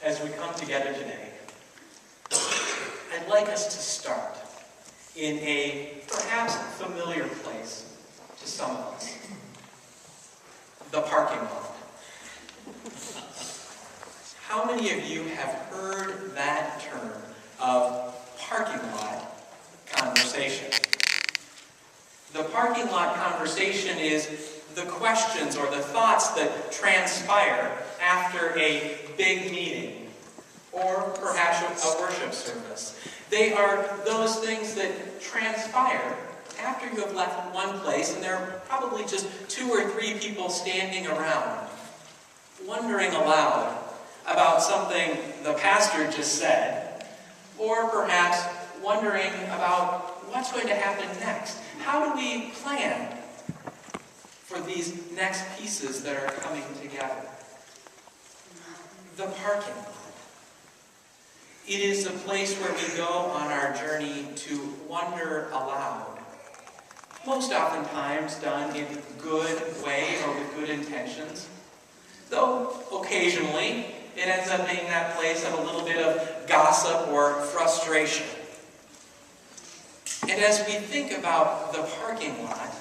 as we come together today, I'd like us to start in a perhaps familiar place to some of us. The parking lot. How many of you have heard that term of parking lot conversation? The parking lot conversation is the questions or the thoughts that transpire after a big meeting or perhaps a worship service. They are those things that transpire after you have left one place and there are probably just 2 or 3 people standing around, wondering aloud about something the pastor just said, or perhaps wondering about what's going to happen next. How do we plan for these next pieces that are coming together? The parking lot. It is a place where we go on our journey to wonder aloud. Most oftentimes done in a good way or with good intentions. Though occasionally it ends up being that place of a little bit of gossip or frustration. And as we think about the parking lot,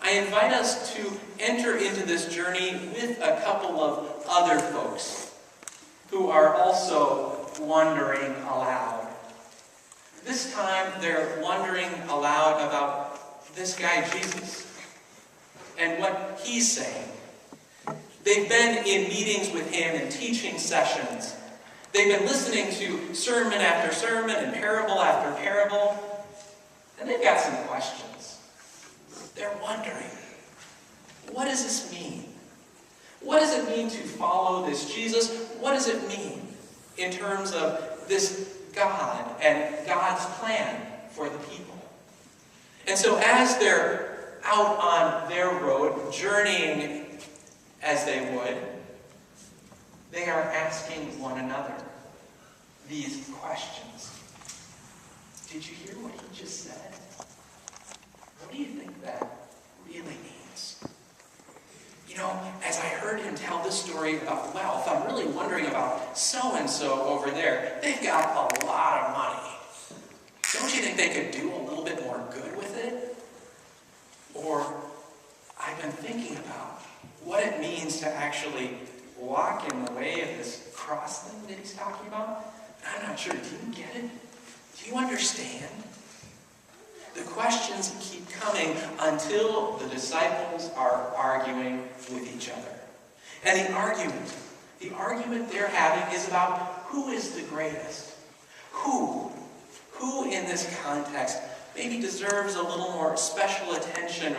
I invite us to enter into this journey with a couple of other folks who are also wondering aloud. This time they're wondering aloud about this guy Jesus and what he's saying. They've been in meetings with him and teaching sessions. They've been listening to sermon after sermon and parable after parable. And they've got some questions. They're wondering, what does this mean? What does it mean to follow this Jesus? What does it mean in terms of this God and God's plan for the people? And so as they're out on their road, journeying as they would, they are asking one another these questions. Did you hear what he just said? What do you think that really means? You know, as I heard him tell this story about wealth, I'm really wondering about so-and-so over there. They've got a lot of money. Don't you think they could do a little bit more good with it? Or I've been thinking about what it means to actually walk in the way of this cross thing that he's talking about. I'm not sure. Do you get it? Do you understand? The questions keep coming until the disciples are arguing with each other. And the argument they're having is about who is the greatest. Who in this context maybe deserves a little more special attention,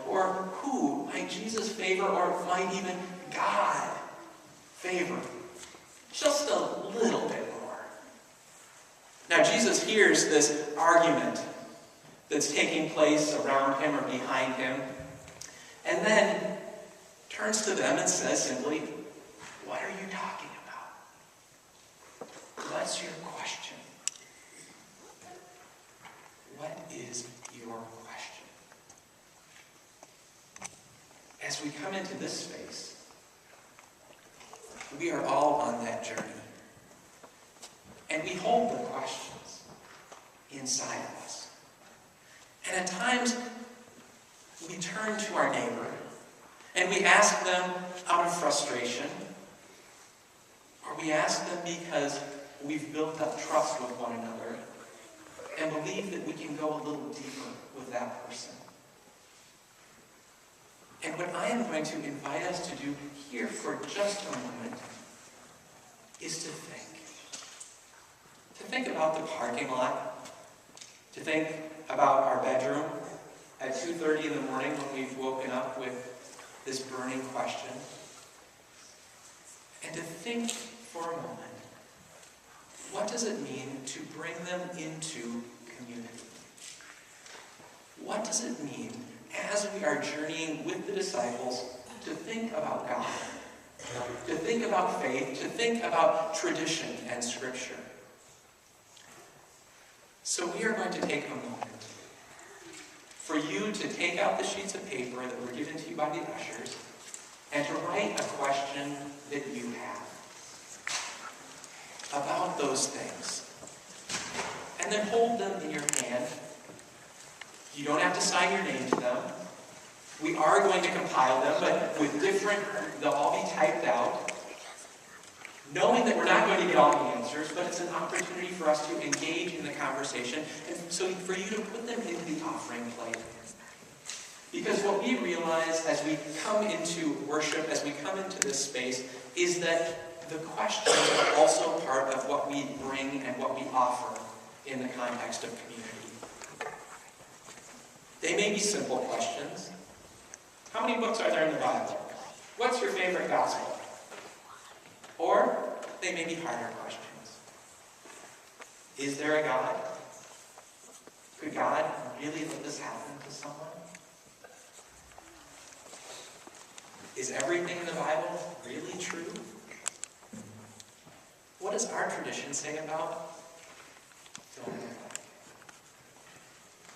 or who might Jesus favor, or might even God favor just a little bit more. Now Jesus hears this argument that's taking place around him or behind him, and then turns to them and says simply, "What are you talking about? What's your question? What is your question?" As we come into this space, we are all on that journey. And we hold the questions inside of us. And at times, we turn to our neighbor and we ask them out of frustration, or we ask them because we've built up trust with one another and believe that we can go a little deeper with that person. And what I am going to invite us to do here for just a moment is to think. To think about the parking lot, to think about our bedroom at 2:30 in the morning when we've woken up with this burning question, and to think for a moment, what does it mean to bring them into community? What does it mean as we are journeying with the disciples to think about God, to think about faith, to think about tradition and Scripture? So we are going to take a moment for you to take out the sheets of paper that were given to you by the ushers and to write a question that you have. those things. And then hold them in your hand. You don't have to sign your name to them. We are going to compile them, but with different, they'll all be typed out. Knowing that we're not going to get all the answers, but it's an opportunity for us to engage in the conversation, and so for you to put them into the offering plate. Because what we realize as we come into worship, as we come into this space, is that the questions are also part of what we bring and what we offer in the context of community. They may be simple questions. How many books are there in the Bible? What's your favorite gospel? Or they may be harder questions. Is there a God? Could God really let this happen to someone? Is everything in the Bible really true? What does our tradition say about fill in the blank?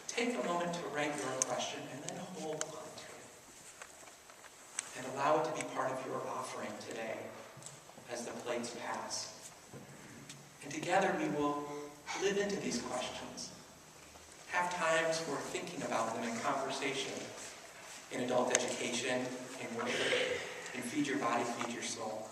Take a moment to write your question and then hold on to it. And allow it to be part of your offering today as the plates pass. And together we will live into these questions. Have times for thinking about them in conversation, in adult education, in worship, in Feed Your Body, Feed Your Soul.